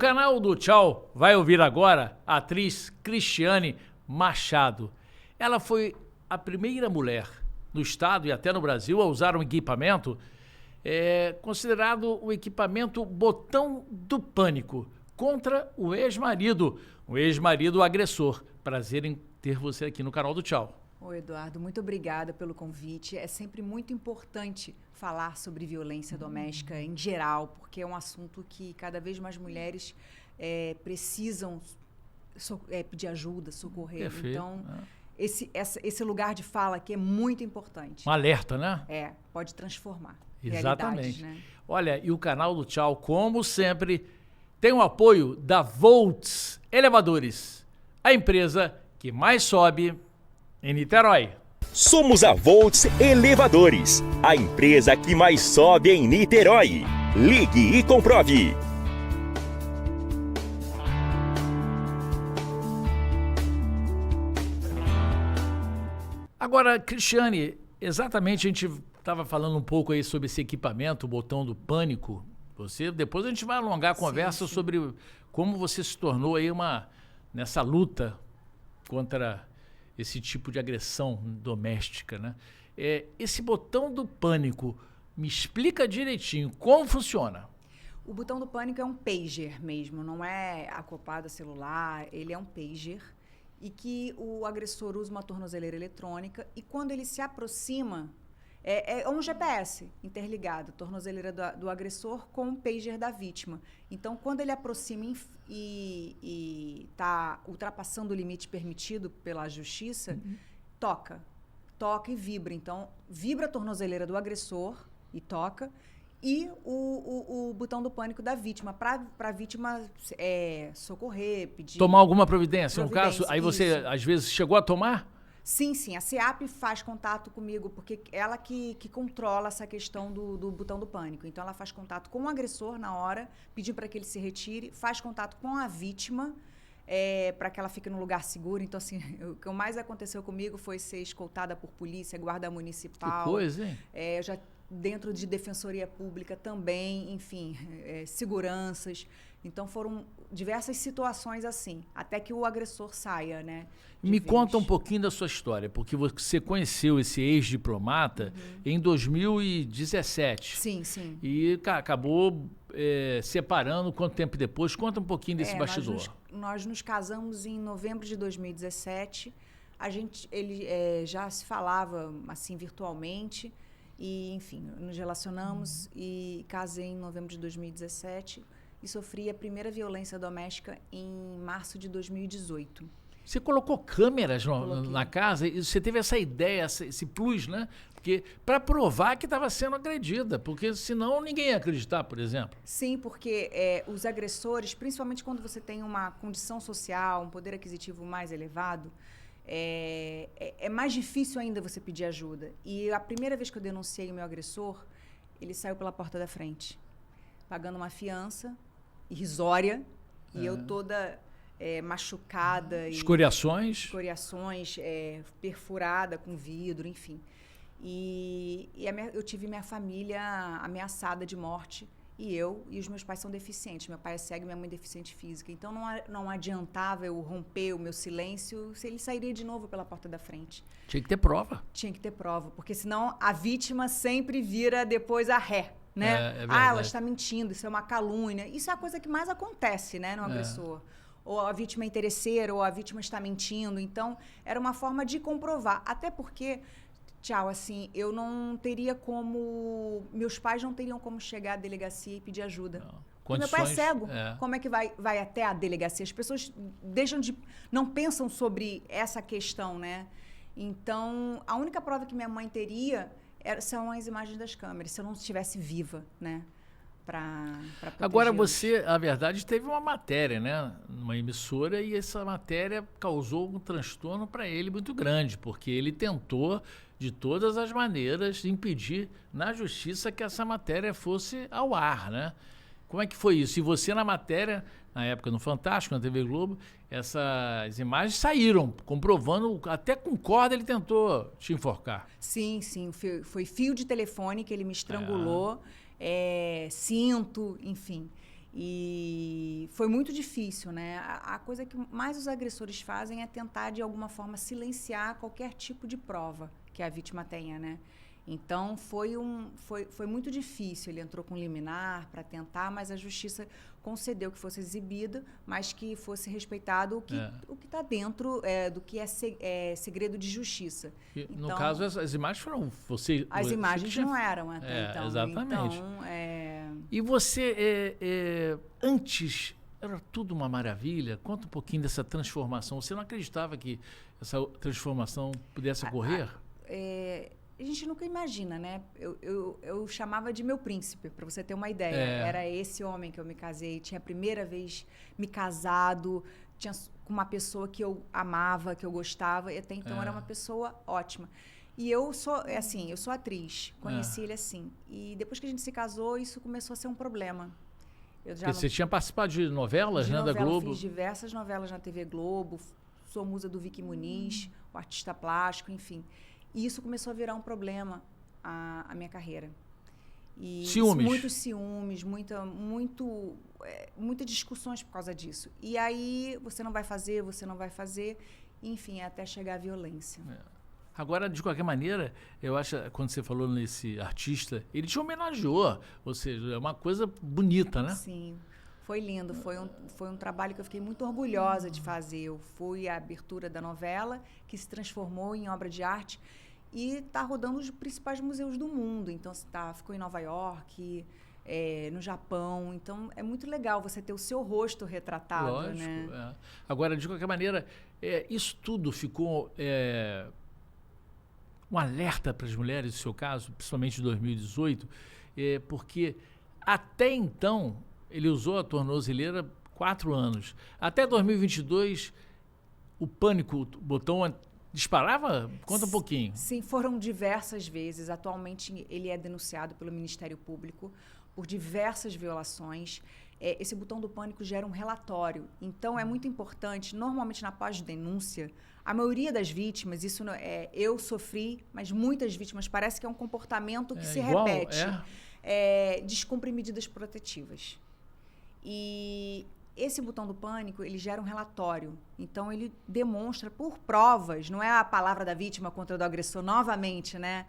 canal do Tchau vai ouvir agora a atriz Cristiane Machado. Ela foi a primeira mulher no estado e até no Brasil a usar um equipamento considerado o equipamento Botão do Pânico contra o ex-marido agressor. Prazer em ter você aqui no canal do Tchau. Oi, Eduardo, muito obrigada pelo convite. É sempre muito importante falar sobre violência doméstica em geral, porque é um assunto que cada vez mais mulheres precisam pedir ajuda, socorrer. Perfeito. Então, esse lugar de fala aqui é muito importante. Um alerta, né? Pode transformar. Exatamente. Né? Olha, e o canal do Tchau, como sempre, tem o apoio da Volts Elevadores, a empresa que mais sobe em Niterói. Somos a Volts Elevadores, a empresa que mais sobe em Niterói. Ligue e comprove. Agora, Cristiane, exatamente a gente estava falando um pouco aí sobre esse equipamento, o Botão do Pânico. Depois a gente vai alongar a conversa sobre como você se tornou aí nessa luta contra esse tipo de agressão doméstica, né? Esse Botão do Pânico, me explica direitinho como funciona. O Botão do Pânico é um pager mesmo, não é acoplado a celular, ele é um pager e que o agressor usa uma tornozeleira eletrônica e quando ele se aproxima, é um GPS interligado, tornozeleira do agressor com o pager da vítima. Então, quando ele aproxima e está ultrapassando o limite permitido pela justiça, toca e vibra. Então, vibra a tornozeleira do agressor e toca, e o botão do pânico da vítima, para a vítima socorrer, pedir... Tomar alguma providência. No caso, aí você, às vezes, chegou a tomar? Sim. A SEAP faz contato comigo, porque ela que controla essa questão do botão do pânico. Então, ela faz contato com o agressor na hora, pedir para que ele se retire, faz contato com a vítima, para que ela fique num lugar seguro. Então, assim, o que mais aconteceu comigo foi ser escoltada por polícia, guarda municipal. Que coisa, hein? Já dentro de defensoria pública também, enfim, seguranças. Então, foram diversas situações assim, até que o agressor saia, né? Me conta um pouquinho da sua história, porque você conheceu esse ex-diplomata em 2017. Sim. E acabou separando quanto tempo depois? Conta um pouquinho desse bastidor. Nós nos casamos em novembro de 2017. Ele já se falava assim virtualmente e, enfim, nos relacionamos e casei em novembro de 2017 e sofri a primeira violência doméstica em março de 2018. Você colocou câmeras na casa e você teve essa ideia, esse plus, né? Porque para provar que estava sendo agredida, porque senão ninguém ia acreditar, por exemplo. Sim, porque os agressores, principalmente quando você tem uma condição social, um poder aquisitivo mais elevado, é mais difícil ainda você pedir ajuda. E a primeira vez que eu denunciei o meu agressor, ele saiu pela porta da frente, pagando uma fiança irrisória, e eu toda machucada. Escoriações, perfurada com vidro, enfim. E eu tive minha família ameaçada de morte, e os meus pais são deficientes. Meu pai é cego e minha mãe é deficiente física. Então, não adiantava eu romper o meu silêncio, se ele sairia de novo pela porta da frente. Tinha que ter prova. Tinha que ter prova, porque senão a vítima sempre vira depois a ré. Né? Ela está mentindo, isso é uma calúnia. Isso é a coisa que mais acontece, né, no agressor. Ou a vítima é interesseira, ou a vítima está mentindo. Então, era uma forma de comprovar. Até porque, assim, eu não teria como... Meus pais não teriam como chegar à delegacia e pedir ajuda. Meu pai é cego. Como é que vai até a delegacia? As pessoas não pensam sobre essa questão, né? Então, a única prova que minha mãe teria... são as imagens das câmeras, se eu não estivesse viva, né? Agora você, a verdade, teve uma matéria, né? Numa emissora, e essa matéria causou um transtorno para ele muito grande, porque ele tentou, de todas as maneiras, impedir na justiça que essa matéria fosse ao ar, né? Como é que foi isso? E você na matéria, na época no Fantástico, na TV Globo, essas imagens saíram, comprovando, até com corda ele tentou te enforcar. Sim, foi fio de telefone que ele me estrangulou, cinto, enfim. E foi muito difícil, né? A coisa que mais os agressores fazem é tentar, de alguma forma, silenciar qualquer tipo de prova que a vítima tenha, né? Então, foi muito difícil. Ele entrou com liminar para tentar, mas a justiça concedeu que fosse exibido, mas que fosse respeitado o que está dentro do que é segredo de justiça. Então, no caso, as imagens foram... As imagens não eram até então. Exatamente. Então, E você, antes, era tudo uma maravilha? Conta um pouquinho dessa transformação. Você não acreditava que essa transformação pudesse ocorrer? A gente nunca imagina, né? Eu chamava de meu príncipe, para você ter uma ideia. Era esse homem que eu me casei. Tinha a primeira vez me casado, com uma pessoa que eu amava, que eu gostava. E até então era uma pessoa ótima. E eu sou atriz. Conheci ele assim. E depois que a gente se casou, isso começou a ser um problema. Você tinha participado de novelas, né, da Globo? Fiz diversas novelas na TV Globo. Sou musa do Vicky Muniz, o artista plástico, enfim. E isso começou a virar um problema a minha carreira. E ciúmes? Muitos ciúmes, muitas discussões por causa disso. E aí, você não vai fazer, enfim, até chegar à violência. Agora, de qualquer maneira, eu acho, quando você falou nesse artista, ele te homenageou, ou seja, é uma coisa bonita, né? Sim, foi lindo, foi um trabalho que eu fiquei muito orgulhosa de fazer. Eu fui à abertura da novela, que se transformou em obra de arte, e está rodando os principais museus do mundo. Então, ficou em Nova York, no Japão. Então, é muito legal você ter o seu rosto retratado. Lógico, né? Agora, de qualquer maneira, isso tudo ficou um alerta para as mulheres, no seu caso, principalmente em 2018, porque até então ele usou a tornozeleira 4 anos. Até 2022, o pânico, o botão disparava? Conta um pouquinho. Sim, foram diversas vezes. Atualmente, ele é denunciado pelo Ministério Público por diversas violações. Esse botão do pânico gera um relatório. Então, é muito importante, normalmente na pós-denúncia, a maioria das vítimas, isso não eu sofri, mas muitas vítimas, parece que é um comportamento que se repete. Descumpre medidas protetivas. E esse botão do pânico, ele gera um relatório. Então, ele demonstra por provas, não é a palavra da vítima contra o do agressor novamente, né?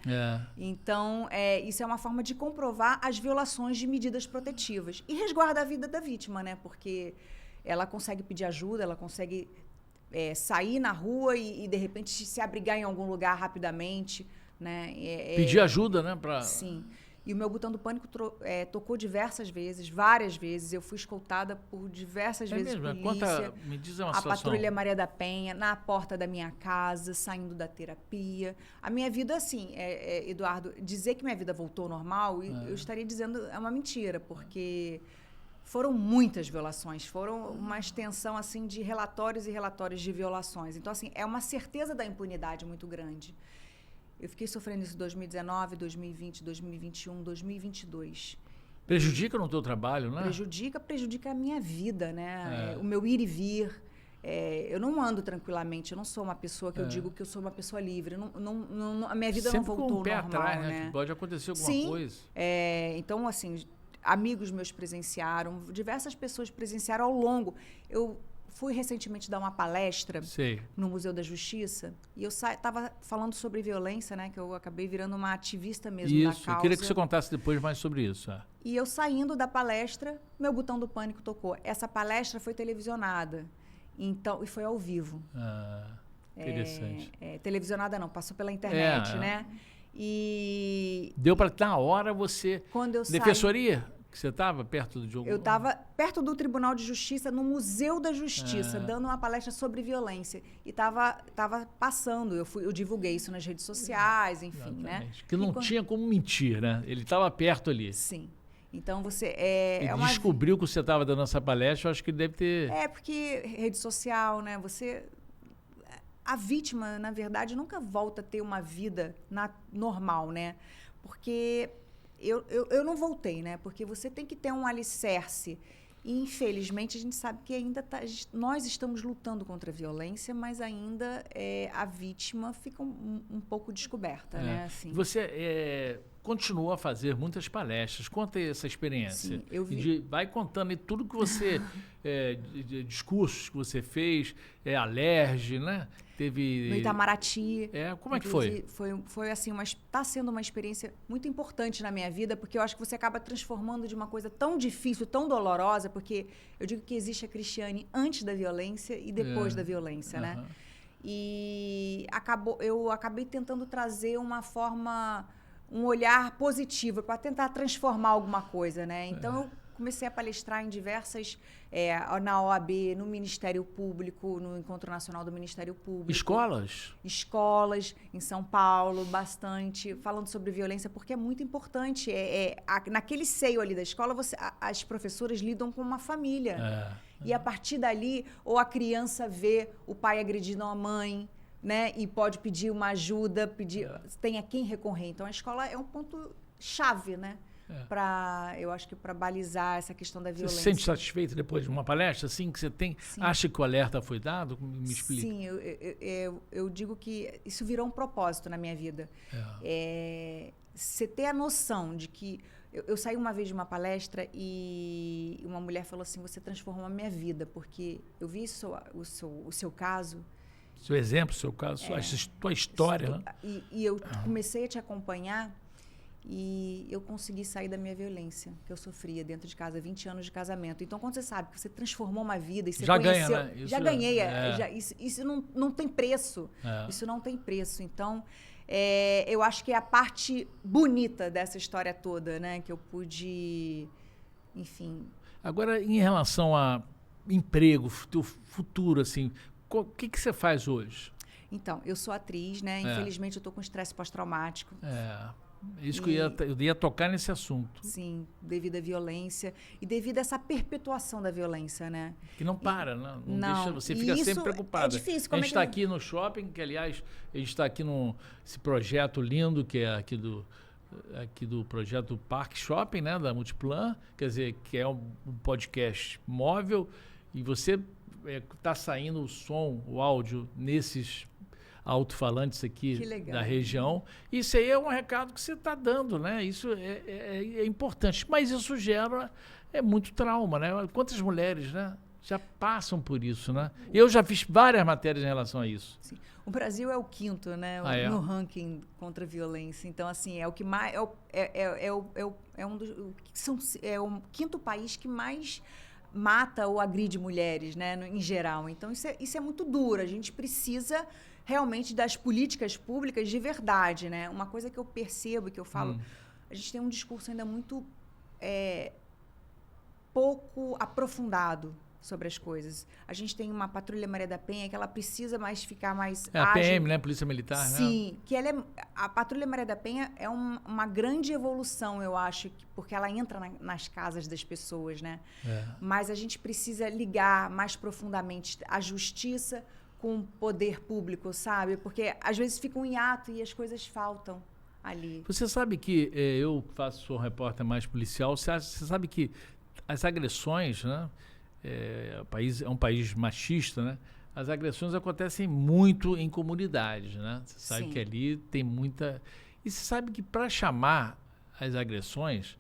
Então, isso é uma forma de comprovar as violações de medidas protetivas. E resguarda a vida da vítima, né? Porque ela consegue pedir ajuda, ela consegue sair na rua e, de repente, se abrigar em algum lugar rapidamente, né? Pedir ajuda, né? Sim. E o meu botão do pânico tocou diversas vezes, várias vezes. Eu fui escoltada por diversas vezes mesmo? Polícia. Me diz uma a situação. Patrulha Maria da Penha, na porta da minha casa, saindo da terapia. A minha vida, assim, Eduardo, dizer que minha vida voltou ao normal, eu estaria dizendo é uma mentira, porque foram muitas violações, foram uma extensão, assim, de relatórios e relatórios de violações. Então, assim, é uma certeza da impunidade muito grande. Eu fiquei sofrendo isso em 2019, 2020, 2021, 2022. Prejudica no teu trabalho, né? Prejudica a minha vida, né? O meu ir e vir. Eu não ando tranquilamente, eu não sou uma pessoa que eu digo que eu sou uma pessoa livre. A minha vida sempre não voltou com o pé normal, atrás, né? Pode acontecer alguma Sim, coisa. Então, assim, amigos meus presenciaram, diversas pessoas presenciaram ao longo. Eu fui recentemente dar uma palestra no Museu da Justiça e eu estava falando sobre violência, né? Que eu acabei virando uma ativista mesmo da causa. Eu queria que você contasse depois mais sobre isso. E eu saindo da palestra, meu botão do pânico tocou. Essa palestra foi televisionada, então, e foi ao vivo. Interessante. Televisionada não, passou pela internet, né? E deu para na hora você... Quando eu Defensoria? Que você estava perto do jogo? Eu estava perto do Tribunal de Justiça, no Museu da Justiça, dando uma palestra sobre violência. E estava passando, eu divulguei isso nas redes sociais, enfim, exatamente, né? Que não tinha como mentir, né? Ele estava perto ali. Sim. Então, você... Ele descobriu que você estava dando essa palestra, eu acho que ele deve ter... Porque rede social, né? A vítima, na verdade, nunca volta a ter uma vida normal, né? Porque... Eu não voltei, né? Porque você tem que ter um alicerce. E, infelizmente, a gente sabe que ainda nós estamos lutando contra a violência, mas ainda a vítima fica um pouco descoberta, né? Assim. Você continuou a fazer muitas palestras. Conta aí essa experiência. Sim, eu vi. Vai contando aí tudo que você... discursos que você fez, Alerj, né? Teve... No Itamaraty. Como é que foi? Foi assim, está sendo uma experiência muito importante na minha vida, porque eu acho que você acaba transformando de uma coisa tão difícil, tão dolorosa, porque eu digo que existe a Cristiane antes da violência e depois da violência, né? E eu acabei tentando trazer um olhar positivo para tentar transformar alguma coisa, né? Então, eu comecei a palestrar em diversas, na OAB, no Ministério Público, no Encontro Nacional do Ministério Público. Escolas? Escolas, em São Paulo, bastante, falando sobre violência, porque é muito importante. Naquele seio ali da escola, as professoras lidam com uma família. E a partir dali, ou a criança vê o pai agredindo a mãe, né? E pode pedir uma ajuda, tem a quem recorrer. Então, a escola é um ponto-chave, né? Eu acho que para balizar essa questão da violência. Você se sente satisfeito depois de uma palestra assim que você tem? Sim. Acha que o alerta foi dado? Me explica. Sim, eu digo que isso virou um propósito na minha vida. Você ter a noção de que... Eu saí uma vez de uma palestra e uma mulher falou assim, você transformou a minha vida, porque eu vi o seu caso... Seu exemplo, seu caso, sua história, né? E eu comecei a te acompanhar e eu consegui sair da minha violência que eu sofria dentro de casa, 20 anos de casamento. Então, quando você sabe que você transformou uma vida e você já conheceu... Ganha, né? Já ganhei. Isso não tem preço. Isso não tem preço. Então, eu acho que é a parte bonita dessa história toda, né? Que eu pude... Enfim... Agora, em relação a emprego, teu futuro, assim... O que você faz hoje? Então, eu sou atriz, né? Infelizmente, eu estou com estresse pós-traumático. Isso que eu ia tocar nesse assunto. Sim, devido à violência e devido a essa perpetuação da violência, né? Que não para, né? Não deixa, você fica sempre preocupada. É difícil. A gente está aqui no shopping, que aliás, a gente está aqui nesse projeto lindo, que é aqui do projeto Parque Shopping, né? Da Multiplan, quer dizer, que é um podcast móvel, e você... está saindo o som, o áudio nesses alto-falantes aqui da região. Isso aí é um recado que você está dando, né? Isso é importante. Mas isso gera muito trauma, né? Quantas mulheres, né, já passam por isso, né? Eu já fiz várias matérias em relação a isso. Sim. O Brasil é o quinto, né? No ranking contra a violência. Então, assim, é o que mais... É o quinto país que mais... mata ou agride mulheres, né, em geral. Então, isso é muito duro. A gente precisa realmente das políticas públicas de verdade, né? Uma coisa que eu percebo, que eu falo, a gente tem um discurso ainda muito pouco aprofundado sobre as coisas. A gente tem uma Patrulha Maria da Penha que ela precisa ficar mais ágil. A PM, né? Polícia Militar, né? Sim, que a Patrulha Maria da Penha é uma grande evolução, eu acho, porque ela entra nas casas das pessoas, né? Mas a gente precisa ligar mais profundamente a justiça com o poder público, sabe? Porque às vezes fica um hiato e as coisas faltam ali. Você sabe que eu sou um repórter mais policial, você sabe que as agressões, né? É um país machista, né? As agressões acontecem muito em comunidades, né? Você sabe que ali tem muita... E você sabe que para chamar as agressões,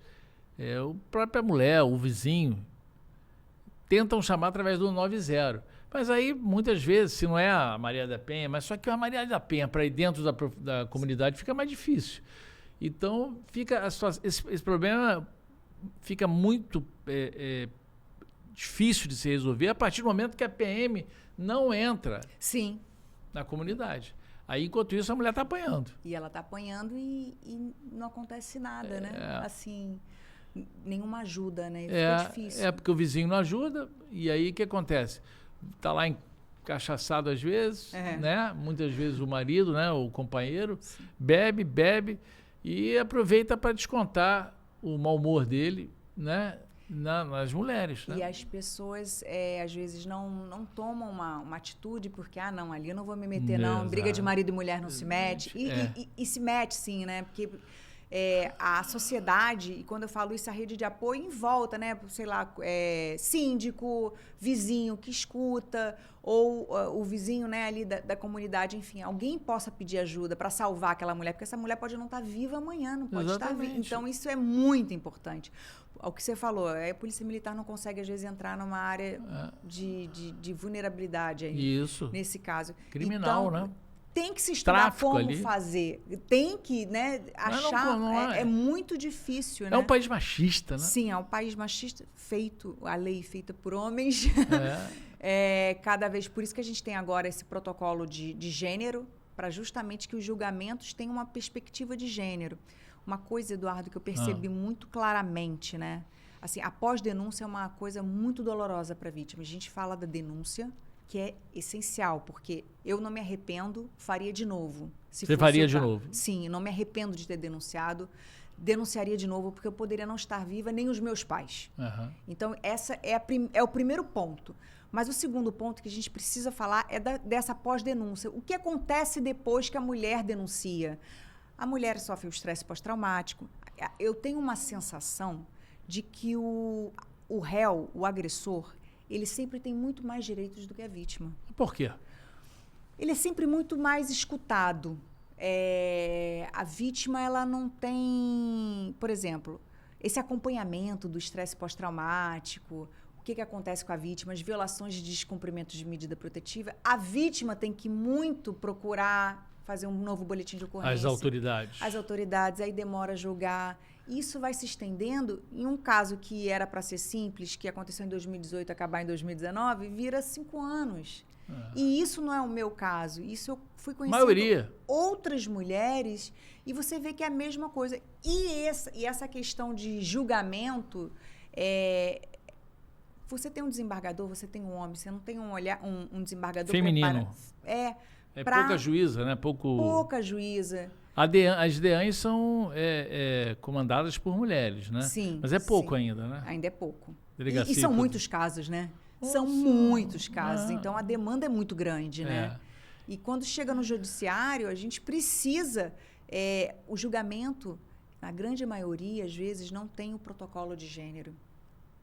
a própria mulher, o vizinho, tentam chamar através do 90. Mas aí, muitas vezes, se não é a Maria da Penha, mas só que a Maria da Penha, para ir dentro da comunidade, fica mais difícil. Então, fica esse problema fica muito... difícil de se resolver a partir do momento que a PM não entra na comunidade. Aí, enquanto isso, a mulher está apanhando. E ela está apanhando e não acontece nada, né? Assim, nenhuma ajuda, né? Fica difícil. Porque o vizinho não ajuda, e aí o que acontece? Está lá encachaçado às vezes, né? Muitas vezes o marido, né? O companheiro, bebe e aproveita para descontar o mau humor dele, né? Nas mulheres, né? E as pessoas, às vezes, não tomam uma atitude porque, não, ali eu não vou me meter, não. Briga de marido e mulher não se mete. E se mete, sim, né? Porque a sociedade, e quando eu falo isso, a rede de apoio em volta, né? Sei lá, síndico, vizinho que escuta, ou o vizinho, né, ali da comunidade, enfim, alguém possa pedir ajuda para salvar aquela mulher, porque essa mulher pode não estar viva amanhã, não pode estar viva. Então, isso é muito importante. O que você falou, a polícia militar não consegue, às vezes, entrar numa área de vulnerabilidade aí. Isso. Nesse caso. Criminal, então, né? Tem que se estudar Tráfico como ali. fazer. Tem que, né, achar. É muito difícil, né? É um país machista, né? Sim, é um país machista a lei feita por homens. Cada vez. Por isso que a gente tem agora esse protocolo de gênero, para justamente que os julgamentos tenham uma perspectiva de gênero. Uma coisa, Eduardo, que eu percebi muito claramente, né? Assim, a pós-denúncia é uma coisa muito dolorosa para a vítima. A gente fala da denúncia, que é essencial, porque eu não me arrependo, faria de novo. Você faria de novo? Sim, não me arrependo de ter denunciado. Denunciaria de novo, porque eu poderia não estar viva, nem os meus pais. Então, essa é o primeiro ponto. Mas o segundo ponto que a gente precisa falar é dessa pós-denúncia. O que acontece depois que a mulher denuncia? A mulher sofre o estresse pós-traumático. Eu tenho uma sensação de que o réu, o agressor, ele sempre tem muito mais direitos do que a vítima. Por quê? Ele é sempre muito mais escutado. A vítima, ela não tem, por exemplo, esse acompanhamento do estresse pós-traumático. O que acontece com a vítima? As violações de descumprimento de medida protetiva. A vítima tem que muito procurar fazer um novo boletim de ocorrência. As autoridades. Aí demora a julgar. Isso vai se estendendo. Em um caso que era para ser simples, que aconteceu em 2018, acabar em 2019, vira 5 anos. E isso não é o meu caso. Isso eu fui conhecendo outras mulheres e você vê que é a mesma coisa. E essa questão de julgamento, você tem um desembargador, você tem um homem, você não tem um desembargador feminino. Pouca juíza, né? Pouca juíza. As DEANs são comandadas por mulheres, né? Sim. Mas é pouco ainda, né? Ainda é pouco. Delegacia e são muitos casos, né? São muitos casos. Então, a demanda é muito grande, né? E quando chega no judiciário, a gente precisa... o julgamento, na grande maioria, às vezes, não tem o protocolo de gênero.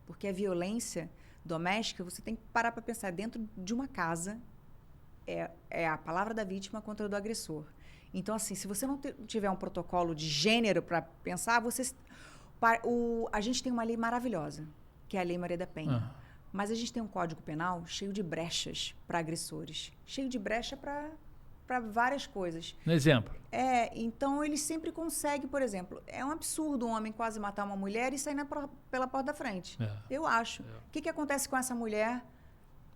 Porque a violência doméstica, você tem que parar para pensar. Dentro de uma casa, é a palavra da vítima contra a do agressor. Então, assim, se você não tiver um protocolo de gênero para pensar, a gente tem uma lei maravilhosa, que é a Lei Maria da Penha. Mas a gente tem um Código Penal cheio de brechas para agressores. Cheio de brecha para várias coisas. Um exemplo? Então, ele sempre consegue, por exemplo, é um absurdo um homem quase matar uma mulher e sair pela porta da frente. Eu acho. O que acontece com essa mulher?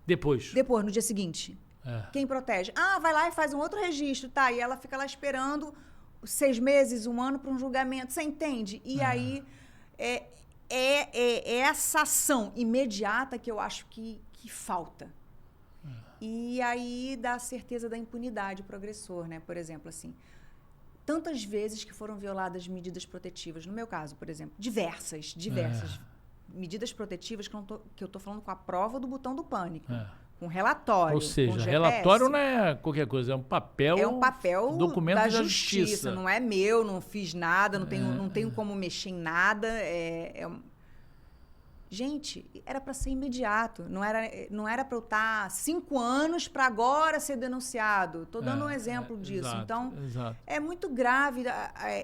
Depois, no dia seguinte. Quem protege? Vai lá e faz um outro registro, tá? E ela fica lá esperando 6 meses, 1 ano para um julgamento. Você entende? E aí, essa ação imediata que eu acho que falta. E aí dá a certeza da impunidade para o agressor, né? Por exemplo, assim, tantas vezes que foram violadas medidas protetivas. No meu caso, por exemplo, diversas medidas protetivas que eu estou falando com a prova do botão do pânico. Com relatório. Ou seja, relatório não é qualquer coisa, é um papel. Documento da justiça. Não é meu, não fiz nada, não tenho como mexer em nada. Gente, era para ser imediato. Não era para eu estar 5 anos para agora ser denunciado. Estou dando um exemplo disso. Então, é muito grave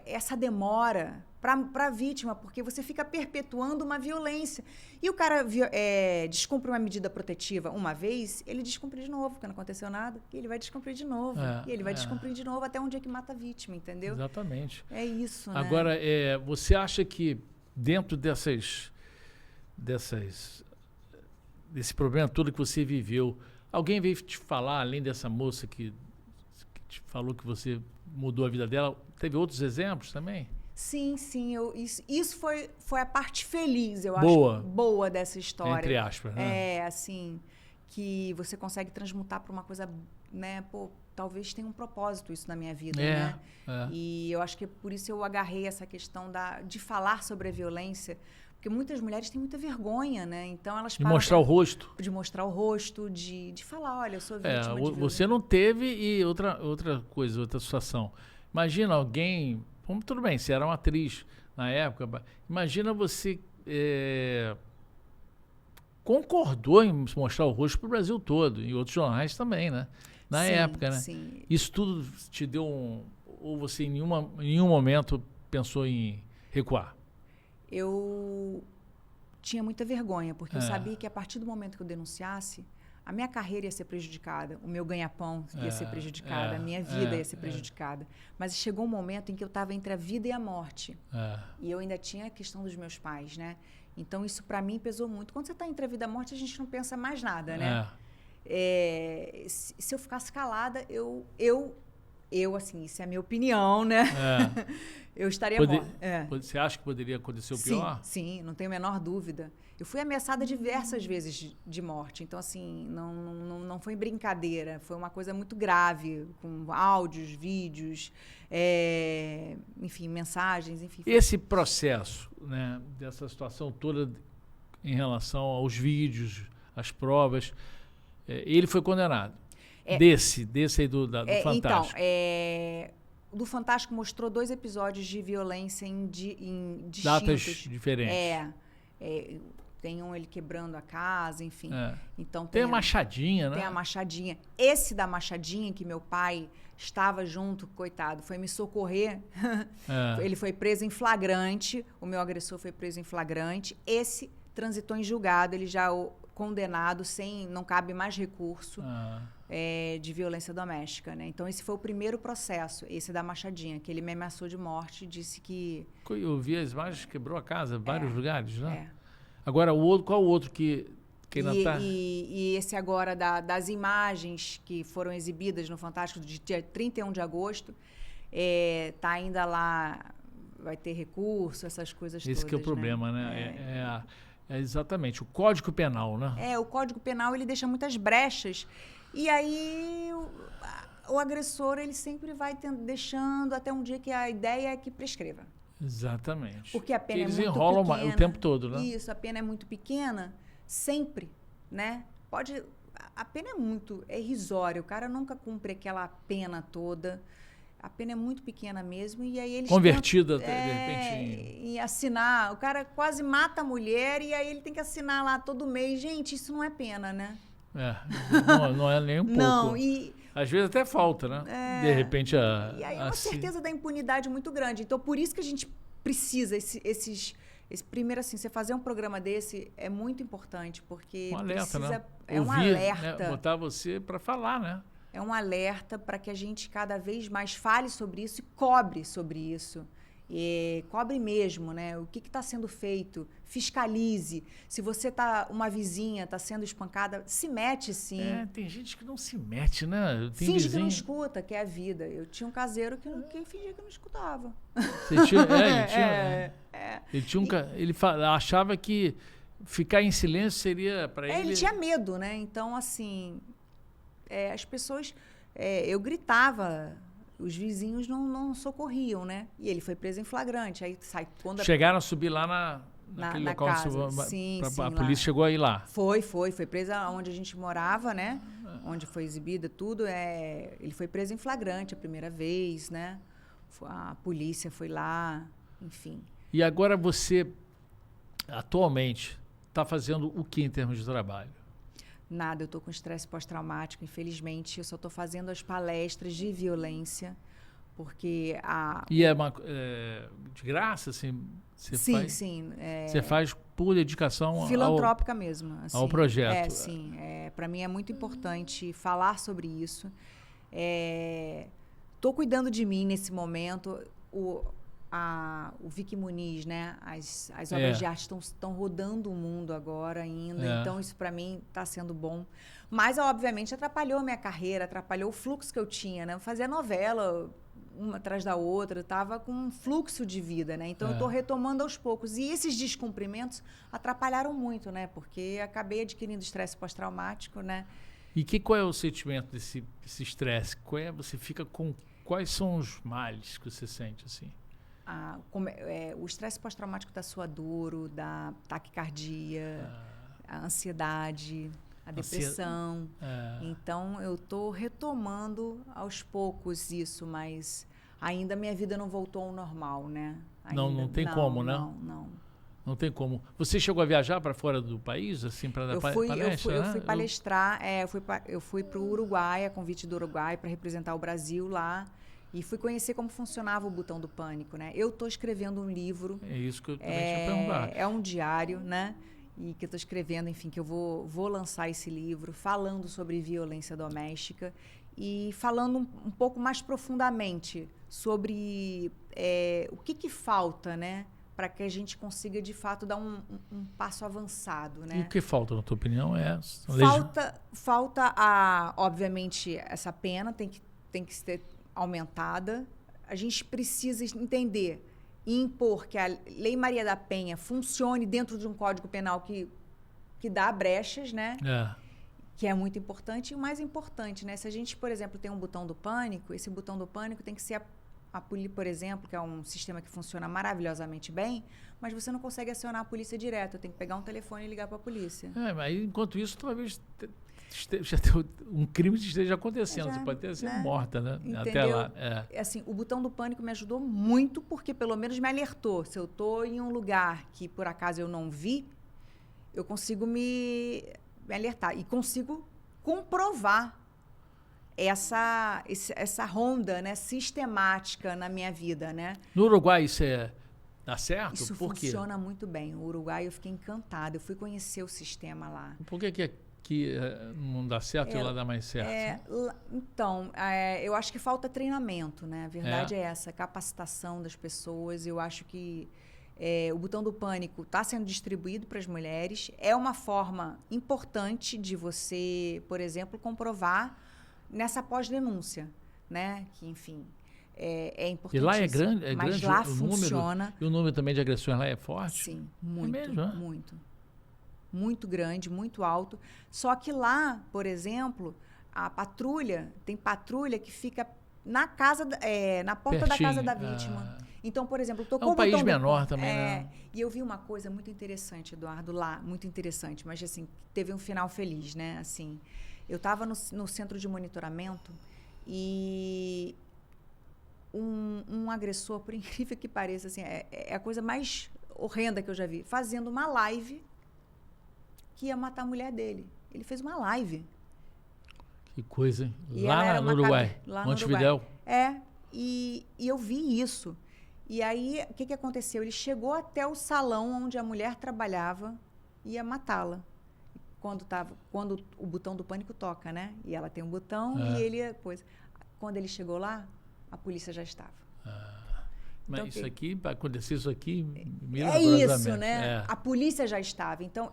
essa demora para a vítima, porque você fica perpetuando uma violência. E o cara descumpre uma medida protetiva uma vez, ele descumpre de novo, porque não aconteceu nada, e ele vai descumprir de novo. E ele vai descumprir de novo até um dia que mata a vítima, entendeu? Exatamente. É isso, né? Agora, você acha que dentro desse problema todo que você viveu, alguém veio te falar, além dessa moça que te falou que você mudou a vida dela, teve outros exemplos também? Sim. Isso foi a parte feliz, eu acho. Boa dessa história. Entre aspas, né? Assim, que você consegue transmutar para uma coisa, né? Talvez tenha um propósito isso na minha vida, né? E eu acho que por isso eu agarrei essa questão de falar sobre a violência, porque muitas mulheres têm muita vergonha, né? Então elas de mostrar o rosto. De mostrar o rosto, de falar, olha, eu sou vítima de violência. Você não teve, e outra coisa, outra situação. Imagina alguém tudo bem, você era uma atriz na época, imagina você concordou em mostrar o rosto para o Brasil todo, e outros jornais também, né? Na época, né? Sim. Isso tudo te deu ou você em nenhum momento pensou em recuar? Eu tinha muita vergonha, porque eu sabia que a partir do momento que eu denunciasse, a minha carreira ia ser prejudicada, o meu ganha-pão ia ser prejudicado, a minha vida ia ser prejudicada. Mas chegou um momento em que eu estava entre a vida e a morte. E eu ainda tinha a questão dos meus pais, né? Então, isso para mim pesou muito. Quando você está entre a vida e a morte, a gente não pensa mais nada, né? Se eu ficasse calada, assim, isso é a minha opinião, né? Eu estaria morta. Você acha que poderia acontecer o pior? Sim, não tenho a menor dúvida. Eu fui ameaçada diversas vezes de morte. Então, assim, não foi brincadeira. Foi uma coisa muito grave, com áudios, vídeos, enfim, mensagens, enfim. Esse processo, né, dessa situação toda em relação aos vídeos, às provas, ele foi condenado. Desse aí do Fantástico. Então, do Fantástico mostrou 2 episódios de violência em distintos. Datas diferentes. Tem ele quebrando a casa, enfim. Então, tem a machadinha, né? Tem a machadinha. Esse da machadinha, que meu pai estava junto, coitado, foi me socorrer. Ele foi preso em flagrante. O meu agressor foi preso em flagrante. Esse transitou em julgado, ele já condenado, não cabe mais recurso de violência doméstica, né? Então, esse foi o primeiro processo, esse da machadinha, que ele me ameaçou de morte, disse que... Eu vi as imagens, quebrou a casa em vários lugares, né? Agora, qual o outro que ainda está... E esse agora das imagens que foram exibidas no Fantástico, de dia 31 de agosto, está ainda lá, vai ter recurso, essas coisas todas. Esse que é o problema, né? Exatamente, o Código Penal, né? O Código Penal, ele deixa muitas brechas. E aí, o agressor, ele sempre vai deixando até um dia que a ideia é que prescreva. Exatamente. Porque a pena eles é muito enrolam pequena. o tempo todo, né? Isso, a pena é muito pequena, sempre, né? A pena é irrisória, o cara nunca cumpre aquela pena toda. A pena é muito pequena mesmo, e aí eles convertida, de repente... E assinar, o cara quase mata a mulher, e aí ele tem que assinar lá todo mês. Gente, isso não é pena, né? Não é nem um pouco. Não, às vezes até falta, né? De repente E aí é uma certeza da impunidade muito grande. Então, por isso que a gente precisa, primeiro assim, você fazer um programa desse é muito importante, porque um alerta, precisa... Né? É um Ouvir, alerta. Né? Botar você para falar, né? É um alerta para que a gente cada vez mais fale sobre isso e cobre sobre isso. Cobre mesmo, né? O que está sendo feito, fiscalize. Se você uma vizinha está sendo espancada, se mete sim. Tem gente que não se mete, né? Finge que não escuta, que é a vida. Eu tinha um caseiro que fingia que não escutava. Você tinha, ele achava que ficar em silêncio seria para ele... Ele tinha medo, né? Então, assim, as pessoas... eu gritava... Os vizinhos não socorriam, né? E ele foi preso em flagrante. Aí chegaram a subir lá naquele local casa. Sim, a polícia chegou aí lá. Foi presa onde a gente morava, né? Onde foi exibida tudo. Ele foi preso em flagrante a primeira vez, né? A polícia foi lá, enfim. E agora você, atualmente, está fazendo o que em termos de trabalho? Nada, eu estou com estresse pós-traumático, infelizmente. Eu só estou fazendo as palestras de violência, porque E de graça, assim? Sim. Você faz por dedicação filantrópica mesmo. Assim, ao projeto. Sim. Para mim é muito importante falar sobre isso. Estou cuidando de mim nesse momento. O Vicky Muniz, né? As obras de arte estão rodando o mundo agora ainda. Então, isso para mim está sendo bom. Mas, obviamente, atrapalhou a minha carreira, atrapalhou o fluxo que eu tinha, né? Eu fazia novela uma atrás da outra, eu estava com um fluxo de vida, né? Então, eu estou retomando aos poucos. E esses descumprimentos atrapalharam muito, né? Porque acabei adquirindo estresse pós-traumático, né? E qual é o sentimento desse estresse? Você fica com... Quais são os males que você sente, assim? O estresse pós-traumático da suadouro, da taquicardia, a ansiedade, a depressão. Então, eu estou retomando aos poucos isso, mas ainda minha vida não voltou ao normal, né? Ainda, não tem como, né? Não tem como. Você chegou a viajar para fora do país, assim, para dar palestra? Eu fui palestrar, eu fui para o Uruguai, a convite do Uruguai, para representar o Brasil lá. E fui conhecer como funcionava o botão do pânico, né? Eu estou escrevendo um livro. É isso que eu também tinha perguntado. É um diário, né? E que eu estou escrevendo, enfim, que eu vou lançar esse livro falando sobre violência doméstica e falando um pouco mais profundamente sobre o que falta, né? Para que a gente consiga, de fato, dar um passo avançado, né? E o que falta, na tua opinião, Falta, obviamente, essa pena tem que ser aumentada. A gente precisa entender e impor que a Lei Maria da Penha funcione dentro de um Código Penal que dá brechas, né? Que é muito importante. E o mais importante, né? Se a gente, por exemplo, tem um botão do pânico, esse botão do pânico tem que ser a polícia, por exemplo, que é um sistema que funciona maravilhosamente bem, mas você não consegue acionar a polícia direto. Tem que pegar um telefone e ligar para a polícia. Mas enquanto isso, talvez já um crime esteja acontecendo. Você pode ter sido morta, né? Entendeu? Até lá. Assim, o botão do pânico me ajudou muito porque pelo menos me alertou. Se eu estou em um lugar que por acaso eu não vi, eu consigo me alertar e consigo comprovar essa ronda, né, sistemática na minha vida, né? No Uruguai isso dá certo? Isso funciona muito bem. O Uruguai eu fiquei encantada. Eu fui conhecer o sistema lá. Por que aqui não dá certo e lá dá mais certo? Então, eu acho que falta treinamento, né? A verdade é essa, capacitação das pessoas. Eu acho que o botão do pânico está sendo distribuído para as mulheres. É uma forma importante de você, por exemplo, comprovar nessa pós-denúncia, né? Que, enfim, é importante. E lá é grande, mas lá funciona. E o número também de agressões lá é forte? Sim, muito, é mesmo, muito. Muito grande, muito alto. Só que lá, por exemplo, tem patrulha que fica na casa, na porta da casa da vítima. Então, por exemplo, tocou o botão. É um país menor também, né? E eu vi uma coisa muito interessante, Eduardo, lá, muito interessante, mas assim, teve um final feliz, né? Assim, eu estava no centro de monitoramento e um agressor, por incrível que pareça, assim, é a coisa mais horrenda que eu já vi, fazendo uma live que ia matar a mulher dele. Ele fez uma live. Que coisa, hein? Lá no Uruguai, Montevidéu. E eu vi isso. E aí, o que aconteceu? Ele chegou até o salão onde a mulher trabalhava e ia matá-la. Quando o botão do pânico toca, né? E ela tem um botão e ele depois. Quando ele chegou lá, a polícia já estava. Mas então, isso aqui, para acontecer isso aqui, isso, né? A polícia já estava. Então,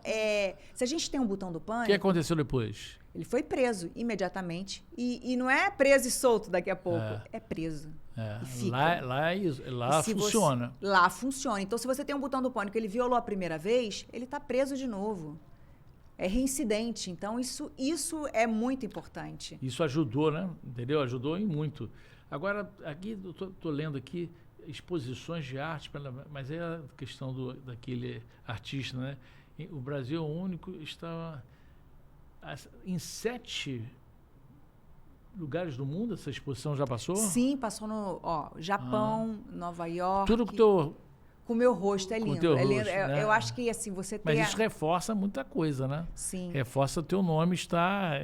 se a gente tem um botão do pânico... O que aconteceu depois? Ele foi preso imediatamente. E não é preso e solto daqui a pouco. É preso. E fica. Lá funciona. Lá funciona. Então, se você tem um botão do pânico, ele violou a primeira vez, ele está preso de novo. É reincidente. Então, isso é muito importante. Isso ajudou, né? Entendeu? Ajudou em muito. Agora, aqui, eu tô lendo aqui, exposições de arte, mas é a questão daquele artista, né? O Brasil é o único, está em 7 lugares do mundo. Essa exposição já passou? Sim, passou no Japão, Nova York. Tudo que com o meu rosto, é lindo. Com o teu rosto, né? Eu acho que assim, você tem... Mas isso reforça muita coisa, né? Sim. Reforça o teu nome estar...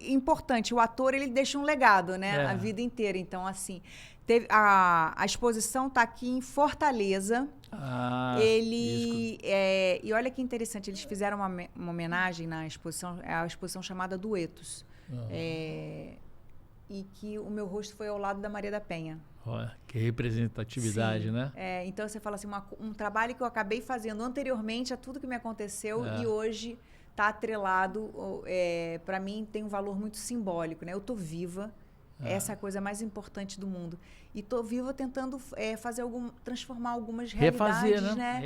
importante. O ator, ele deixa um legado, né? A vida inteira. Então, assim, a exposição está aqui em Fortaleza. E olha que interessante, eles fizeram uma homenagem na exposição, a exposição chamada Duetos. E que o meu rosto foi ao lado da Maria da Penha. Olha, que representatividade, né? Então, você fala assim, um trabalho que eu acabei fazendo anteriormente a tudo que me aconteceu e hoje está atrelado, para mim tem um valor muito simbólico, né? Eu estou viva, essa é a coisa mais importante do mundo. E estou viva tentando transformar algumas realidades, né?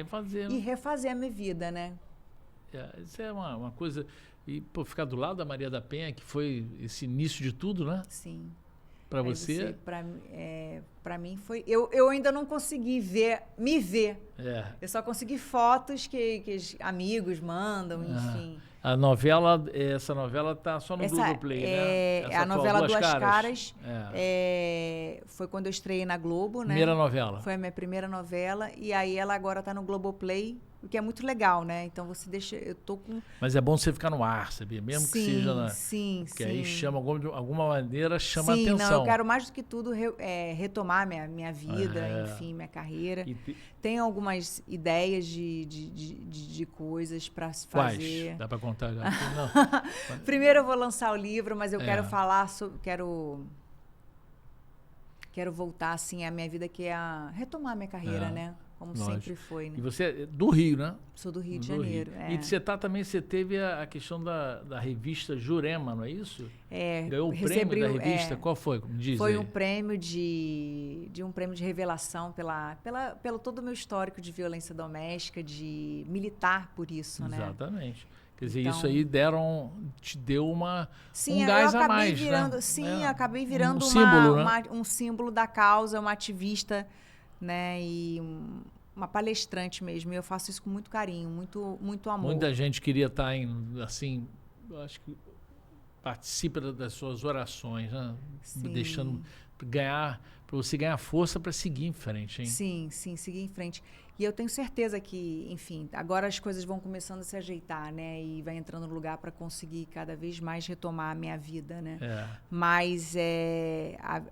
E refazer a minha vida, né? Isso é uma coisa... E ficar do lado da Maria da Penha, que foi esse início de tudo, né? Sim. Para você? Para mim foi... Eu ainda não consegui me ver. Eu só consegui fotos que amigos mandam, enfim. Essa novela tá só no Globoplay, né? É a novela Duas Caras. Foi quando eu estreiei na Globo, né? Primeira novela. Foi a minha primeira novela. E aí ela agora tá no Globoplay, o que é muito legal, né? Então você deixa... Eu tô com... Mas é bom você ficar no ar, sabia? Mesmo que seja Sim. Porque aí chama, alguma maneira, chama sim, atenção. Não, eu quero mais do que tudo retomar minha vida, enfim, minha carreira. Tenho algumas ideias de coisas para se fazer. Quais? Dá para contar já? Não. Primeiro eu vou lançar o livro, mas eu quero falar sobre... Quero voltar, assim, à minha vida, que é retomar minha carreira, né? Como sempre foi, né? E você é do Rio, né? Sou do Rio de Janeiro. E você teve a questão da revista Jurema, não é isso? Ganhou o prêmio da revista. Qual foi? Diz foi aí. Um prêmio um prêmio de revelação pelo todo o meu histórico de violência doméstica, de militar por isso, né? Exatamente. Quer dizer, isso aí te deu um gás a mais, virando, né? Sim, eu acabei virando um símbolo da causa, uma ativista, né? E uma palestrante mesmo. E eu faço isso com muito carinho, muito amor. Muita gente queria estar assim, eu acho que participa das suas orações, né? Sim. Deixando para você ganhar força para seguir em frente, hein? Sim, seguir em frente. E eu tenho certeza que, enfim, agora as coisas vão começando a se ajeitar, né? E vai entrando no lugar para conseguir cada vez mais retomar a minha vida, né? Mas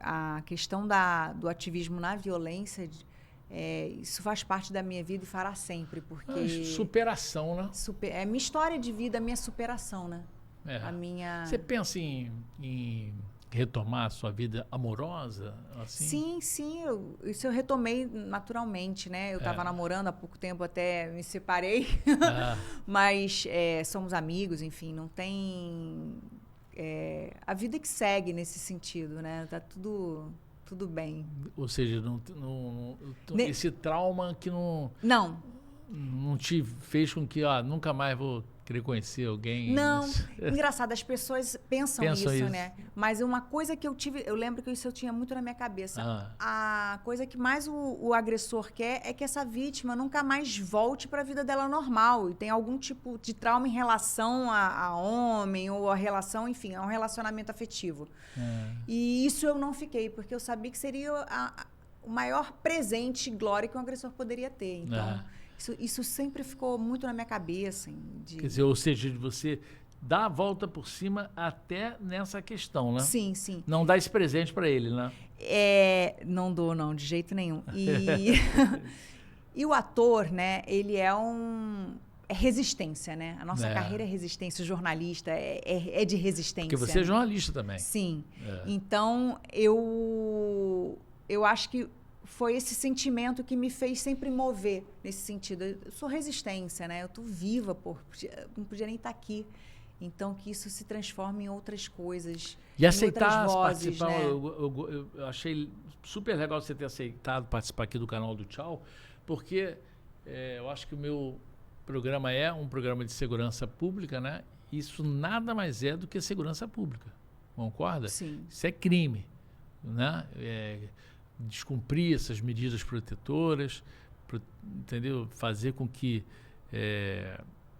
a questão do ativismo na violência, isso faz parte da minha vida e fará sempre, porque... Superação, né? É minha história de vida, a minha superação, né? Você pensa em retomar a sua vida amorosa? Assim? Sim. Isso eu retomei naturalmente, né? Eu estava namorando há pouco tempo, até me separei. Mas somos amigos, enfim, não tem... a vida que segue nesse sentido, né? Tá tudo bem. Ou seja, esse trauma que não te fez com que nunca mais vou querer conhecer alguém. Não, engraçado, as pessoas pensam isso, né? Mas uma coisa que eu lembro que isso eu tinha muito na minha cabeça. A coisa que mais o agressor quer é que essa vítima nunca mais volte para a vida dela normal e tem algum tipo de trauma em relação a homem ou a relação, enfim, a um relacionamento afetivo. E isso eu não fiquei, porque eu sabia que seria o maior presente e glória que um agressor poderia ter. Então... Isso sempre ficou muito na minha cabeça. Quer dizer, ou seja, de você dar a volta por cima até nessa questão, né? Sim. Não dá esse presente para ele, né? Não dou, não, de jeito nenhum. E o ator, né, ele é resistência, né? A nossa carreira é resistência, o jornalista é de resistência. Porque você é jornalista também. Sim. Então, eu acho que foi esse sentimento que me fez sempre mover nesse sentido. Eu sou resistência, né? Eu tô viva, não podia nem estar aqui. Então, que isso se transforme em outras coisas, e aceitar vozes, participar, né? Eu achei super legal você ter aceitado participar aqui do canal do Tchau, porque eu acho que o meu programa é um programa de segurança pública, né? Isso nada mais é do que segurança pública, concorda? Sim. Isso é crime, né? Descumprir essas medidas protetoras, entendeu? Fazer com que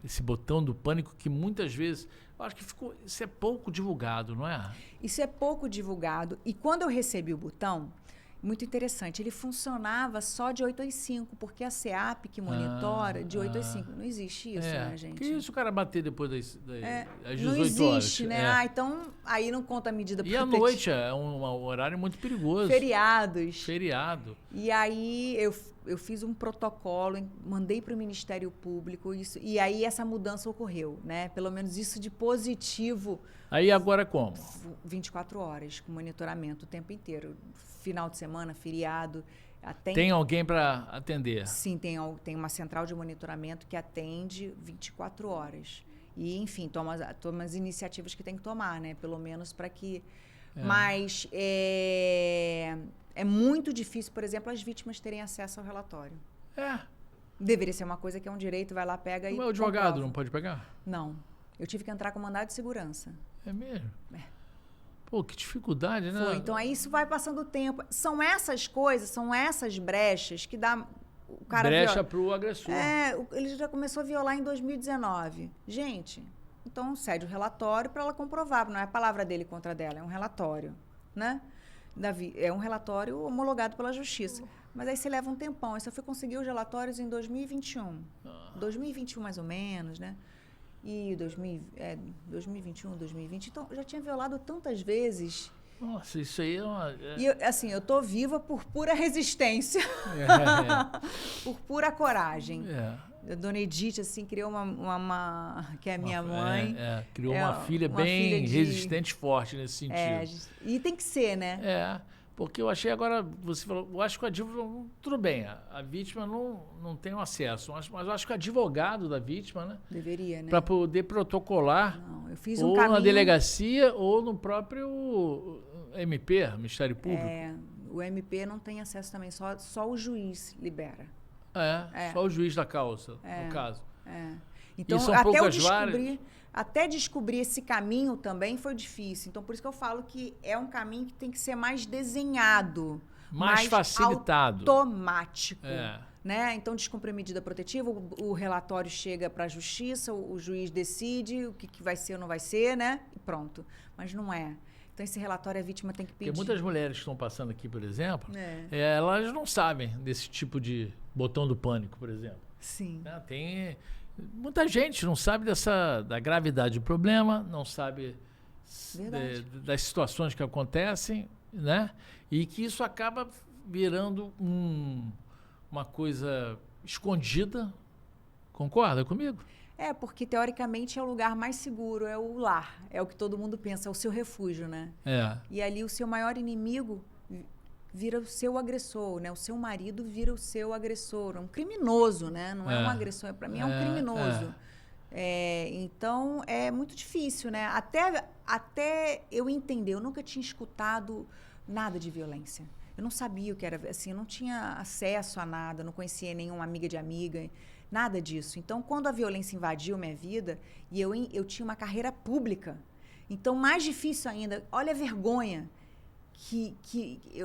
esse botão do pânico, que muitas vezes, eu acho que isso é pouco divulgado, não é? Isso é pouco divulgado. E quando eu recebi o botão, muito interessante, ele funcionava só de 8 às 5, porque a CEAP que monitora de 8 às 5. Não existe isso, né, gente? Que isso o cara bater depois das 18 não existe, horas? Né? Então, aí não conta a medida protetiva. E à noite é um horário muito perigoso. Feriado. E aí eu fiz um protocolo, mandei para o Ministério Público, e aí essa mudança ocorreu, né? Pelo menos isso de positivo. Aí agora como? 24 horas, com monitoramento o tempo inteiro. Final de semana, feriado. Tem alguém para atender? Sim, tem uma central de monitoramento que atende 24 horas. E, enfim, toma as iniciativas que tem que tomar, né? Pelo menos para que... Mas é muito difícil, por exemplo, as vítimas terem acesso ao relatório. Deveria ser uma coisa que é um direito, vai lá, pega e... O advogado comprova. Não pode pegar? Não. Eu tive que entrar com mandado de segurança. É mesmo? Pô, que dificuldade, né? Então, aí isso vai passando o tempo. São essas coisas, são essas brechas que dá... Brecha pro agressor. Ele já começou a violar em 2019. Gente, então cede o relatório para ela comprovar, não é a palavra dele contra dela, é um relatório, né? É um relatório homologado pela Justiça. Mas aí você leva um tempão. Aí você foi conseguir os relatórios em 2021. 2021, mais ou menos, né? E 2021, 2020. Então, eu já tinha violado tantas vezes. Nossa, isso aí é uma... E, assim, eu tô viva por pura resistência. Por pura coragem. A Dona Edith, assim, criou uma que é a minha mãe. Criou uma filha bem resistente e forte nesse sentido. E tem que ser, né? Porque eu achei agora, você falou, eu acho que o advogado, tudo bem, a vítima não tem o acesso, mas eu acho que o advogado da vítima, né? Deveria, né? Para poder protocolar, eu fiz ou na delegacia ou no próprio MP, Ministério Público. O MP não tem acesso também, só o juiz libera. Só o juiz da causa, no caso. Então, até descobrir esse caminho também foi difícil. Então, por isso que eu falo que é um caminho que tem que ser mais desenhado. Mais facilitado. Automático. Né? Então, descumprir medida protetiva, o relatório chega para a Justiça, o juiz decide o que vai ser ou não vai ser, né? E pronto. Mas não é. Então, esse relatório a vítima tem que pedir. Porque muitas mulheres que estão passando aqui, por exemplo, elas não sabem desse tipo de botão do pânico, por exemplo. Sim. Tem... Muita gente não sabe da gravidade do problema, não sabe das situações que acontecem, né? E que isso acaba virando uma coisa escondida. Concorda comigo? Porque teoricamente é o lugar mais seguro, é o lar, é o que todo mundo pensa, é o seu refúgio, né? E ali o seu maior inimigo vira o seu agressor, né? O seu marido vira o seu agressor, é um criminoso, né? Não é um agressor, para mim é um criminoso. Então é muito difícil, né? Até eu entender, eu nunca tinha escutado nada de violência. Eu não sabia o que era, assim, eu não tinha acesso a nada, não conhecia nenhuma amiga de amiga, nada disso. Então, quando a violência invadiu minha vida e eu tinha uma carreira pública, então mais difícil ainda. Olha a vergonha.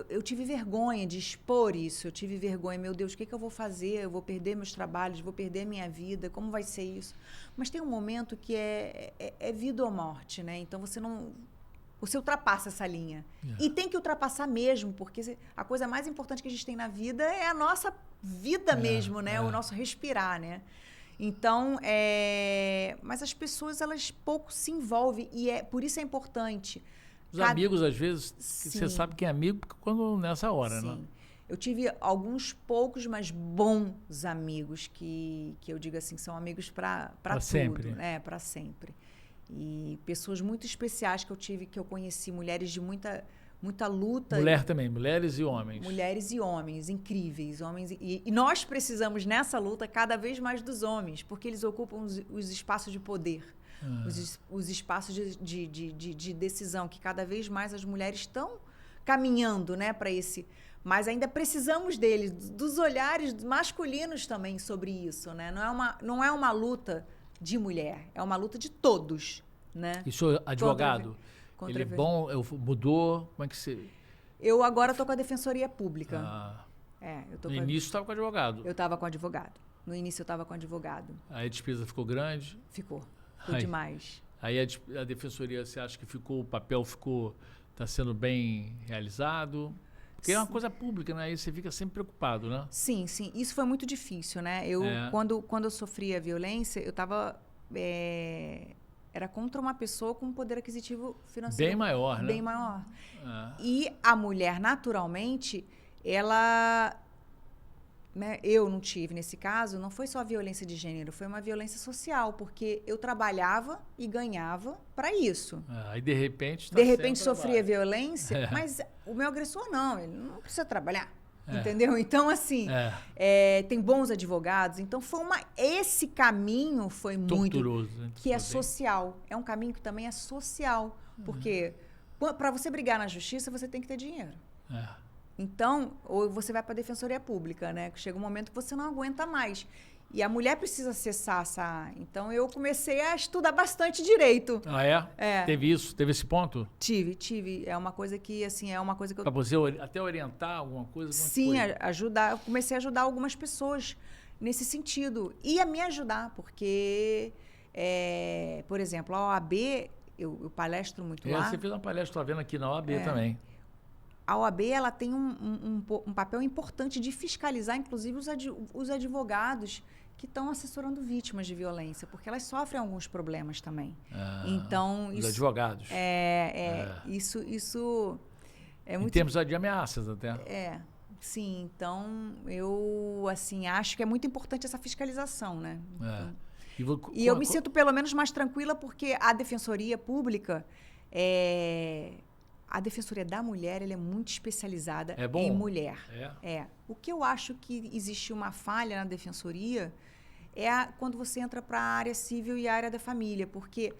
Eu tive vergonha de expor isso, eu tive vergonha, meu Deus, o que eu vou fazer? Eu vou perder meus trabalhos, vou perder minha vida, como vai ser isso? Mas tem um momento que é vida ou morte, né? Então você ultrapassa essa linha. E tem que ultrapassar mesmo, porque a coisa mais importante que a gente tem na vida é a nossa vida mesmo, né? O nosso respirar, né? Então, mas as pessoas, elas pouco se envolvem, e por isso é importante. Os amigos, às vezes, você sabe que é amigo quando nessa hora, né? Eu tive alguns poucos, mas bons amigos que eu digo assim, são amigos para tudo, sempre. Né? Para sempre. E pessoas muito especiais que eu conheci, mulheres de muita luta. Mulher também, mulheres e homens. Mulheres e homens, incríveis. E nós precisamos, nessa luta, cada vez mais dos homens, porque eles ocupam os espaços de poder. Os espaços de decisão, que cada vez mais as mulheres estão caminhando, né, para esse... Mas ainda precisamos deles, dos olhares masculinos também sobre isso, né? Não é uma luta de mulher, é uma luta de todos, né? E o senhor, advogado, ele é bom, mudou, como é que você... Eu agora estou com a Defensoria Pública. No início estava com advogado. Eu estava com advogado. No início eu estava com advogado. Aí a despesa ficou grande? Ficou demais. Aí a defensoria, você acha que o papel está sendo bem realizado? Porque é uma coisa pública, né? Aí você fica sempre preocupado, né? Sim. Isso foi muito difícil, né? Quando eu sofria violência, eu estava... era contra uma pessoa com um poder aquisitivo financeiro bem maior, né? Bem maior. E a mulher, naturalmente, ela... Né, eu não tive, nesse caso, não foi só a violência de gênero, foi uma violência social, porque eu trabalhava e ganhava para isso. Aí, de repente... De repente, sofria violência, mas o meu agressor não, ele não precisa trabalhar, entendeu? Então, assim, tem bons advogados, então esse caminho foi torturoso, muito... Que é social, é um caminho que também é social, porque para você brigar na justiça, você tem que ter dinheiro. Então, ou você vai para a Defensoria Pública, né? Chega um momento que você não aguenta mais. E a mulher precisa acessar essa... Então, eu comecei a estudar bastante direito. Teve isso? Teve esse ponto? Tive. É uma coisa que, assim, Para você até orientar alguma coisa? Sim, ajudar. Eu comecei a ajudar algumas pessoas nesse sentido. E a me ajudar, porque Por exemplo, a OAB, eu palestro muito lá. Você fez uma palestra, estou vendo aqui na OAB também. A OAB ela tem um papel importante de fiscalizar, inclusive, os advogados que estão assessorando vítimas de violência, porque elas sofrem alguns problemas também. Então, os advogados. Isso é muito... Em termos de ameaças até. Sim. Então, eu acho que é muito importante essa fiscalização, né? E eu me sinto, pelo menos, mais tranquila, porque a Defensoria Pública... A Defensoria da Mulher ela é muito especializada em mulher. O que eu acho que existe uma falha na Defensoria quando você entra para a área civil e a área da família, porque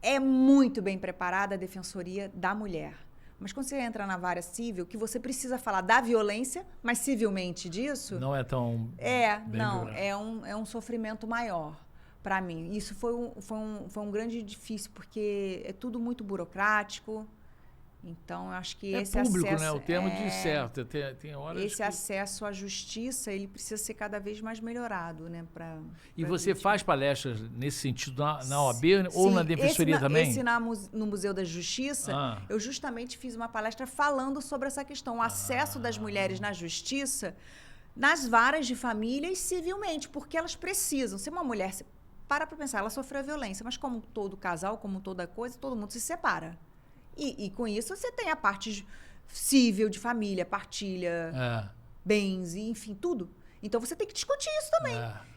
é muito bem preparada a Defensoria da Mulher. Mas quando você entra na área civil, que você precisa falar da violência, mas civilmente disso... Não é tão... É um sofrimento maior para mim. Isso foi um grande difícil, porque é tudo muito burocrático. Então, eu acho que esse público, acesso... né? O termo diz certo. Tem horas esse acesso à justiça, ele precisa ser cada vez mais melhorado, né? E você faz palestras nesse sentido na OAB ou na Defensoria também? No Museu da Justiça, eu justamente fiz uma palestra falando sobre essa questão, o acesso das mulheres na justiça, nas varas de família e civilmente, porque elas precisam. Se uma mulher... Para pensar, ela sofreu violência, mas como todo casal, como toda coisa, todo mundo se separa. E com isso você tem a parte civil de família, partilha, bens, enfim, tudo. Então você tem que discutir isso também.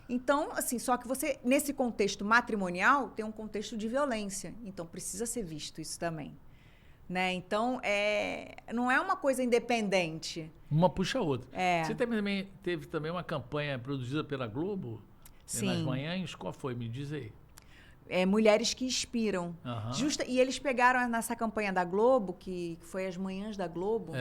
Então, assim, só que você, nesse contexto matrimonial, tem um contexto de violência. Então precisa ser visto isso também. Né? Então, não é uma coisa independente. Uma puxa a outra. Você teve também uma campanha produzida pela Globo? Sim. Nas manhãs? Qual foi? Me diz aí. Mulheres que inspiram. E eles pegaram nessa campanha da Globo, que foi as manhãs da Globo,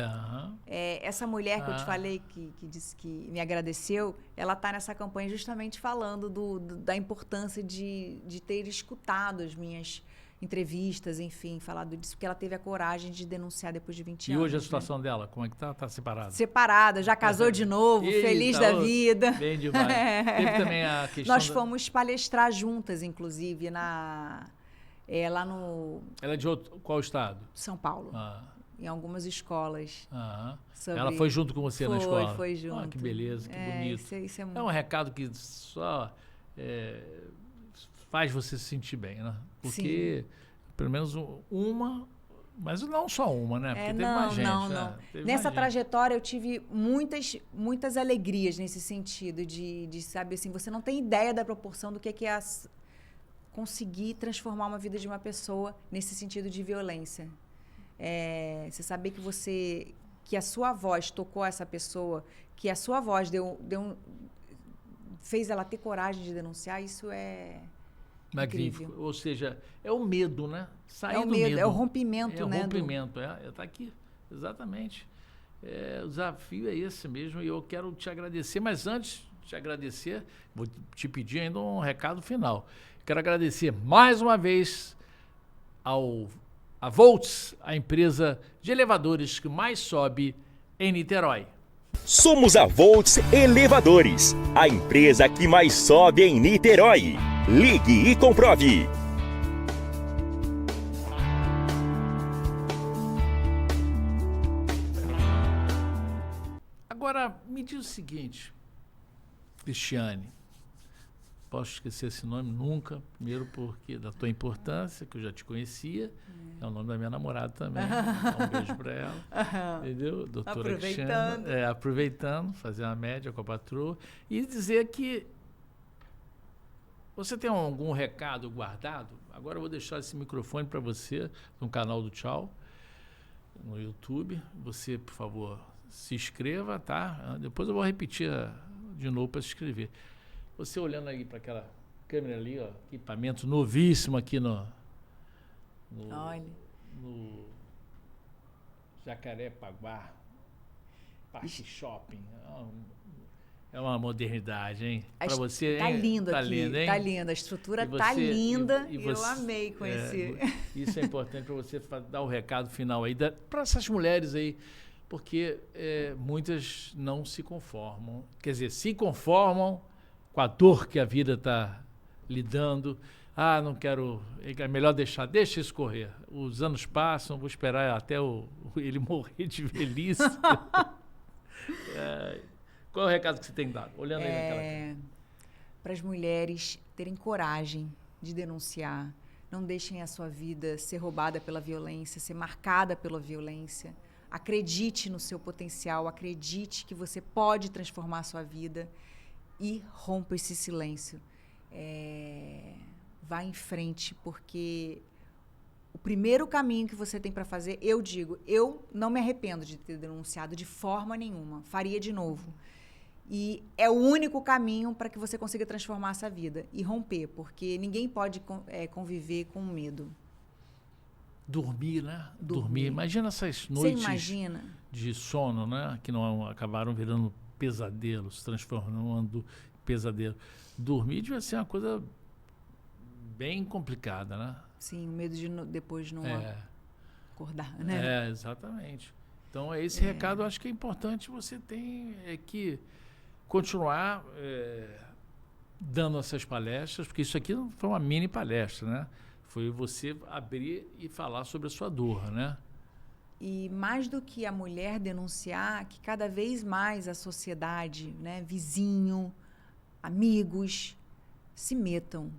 essa mulher que eu te falei, que disse que me agradeceu, ela está nessa campanha justamente falando da importância de ter escutado as minhas entrevistas, enfim, falado disso, porque ela teve a coragem de denunciar depois de 20 anos. E hoje a situação dela, como é que tá? Está separada? Separada, já casou de novo, feliz da vida. Bem demais. Teve também a questão... Nós fomos palestrar juntas, inclusive, lá no... Ela é de qual estado? São Paulo. Em algumas escolas. Ela foi junto com você na escola? Foi junto. Que beleza, que bonito. Isso é um recado que só... faz você se sentir bem, né? Porque, pelo menos mas não só uma, né? Porque teve mais gente. Não. Nessa trajetória eu tive muitas alegrias nesse sentido de saber, assim, você não tem ideia da proporção do que é conseguir transformar uma vida de uma pessoa nesse sentido de violência. Você saber que a sua voz tocou essa pessoa, que a sua voz fez ela ter coragem de denunciar, isso é... Magnífico. Incrível. Ou seja, é o medo, né? Sair do medo. É o rompimento, né? É o rompimento, está aqui. Exatamente. O desafio é esse mesmo e eu quero te agradecer, mas antes de te agradecer, vou te pedir ainda um recado final. Quero agradecer mais uma vez a Volts, a empresa de elevadores que mais sobe em Niterói. Somos a Volts Elevadores, a empresa que mais sobe em Niterói. Ligue e comprove. Agora, me diz o seguinte, Cristiane, posso esquecer esse nome nunca, primeiro porque da tua importância, que eu já te conhecia, é o nome da minha namorada também, um beijo para ela, entendeu? Doutora Cristiane, aproveitando, fazer uma média com a patroa, e dizer que você tem algum recado guardado? Agora eu vou deixar esse microfone para você no canal do Tchau, no YouTube. Você, por favor, se inscreva, tá? Depois eu vou repetir de novo para se inscrever. Você olhando aí para aquela câmera ali, ó, equipamento novíssimo aqui no Jacarepaguá, Parque Shopping. É uma modernidade, hein? Para você, tá lindo aqui. Lindo, hein? Tá linda, a estrutura tá linda e eu amei conhecer. Isso é importante para você dar o recado final aí para essas mulheres aí, porque muitas não se conformam, quer dizer, se conformam com a dor que a vida está lidando, não quero, é melhor deixa isso correr. Os anos passam, vou esperar até ele morrer de velhice. Qual é o recado que você tem dado? Olhando aí naquela cara. Para as mulheres terem coragem de denunciar, não deixem a sua vida ser roubada pela violência, ser marcada pela violência. Acredite no seu potencial, acredite que você pode transformar a sua vida e rompa esse silêncio. Vá em frente, porque o primeiro caminho que você tem para fazer, eu digo, eu não me arrependo de ter denunciado de forma nenhuma, faria de novo. E é o único caminho para que você consiga transformar essa vida e romper, porque ninguém pode conviver com medo. Dormir, né? Dormir. Imagina essas noites de sono, né? Que não acabaram virando pesadelos, transformando em pesadelo. Dormir devia ser uma coisa bem complicada, né? Sim, o medo de depois não acordar, né? Exatamente. Então, esse recado eu acho que é importante você tem que continuar dando essas palestras, porque isso aqui não foi uma mini palestra, né? Foi você abrir e falar sobre a sua dor, né? E mais do que a mulher denunciar, que cada vez mais a sociedade, né, vizinho, amigos, se metam.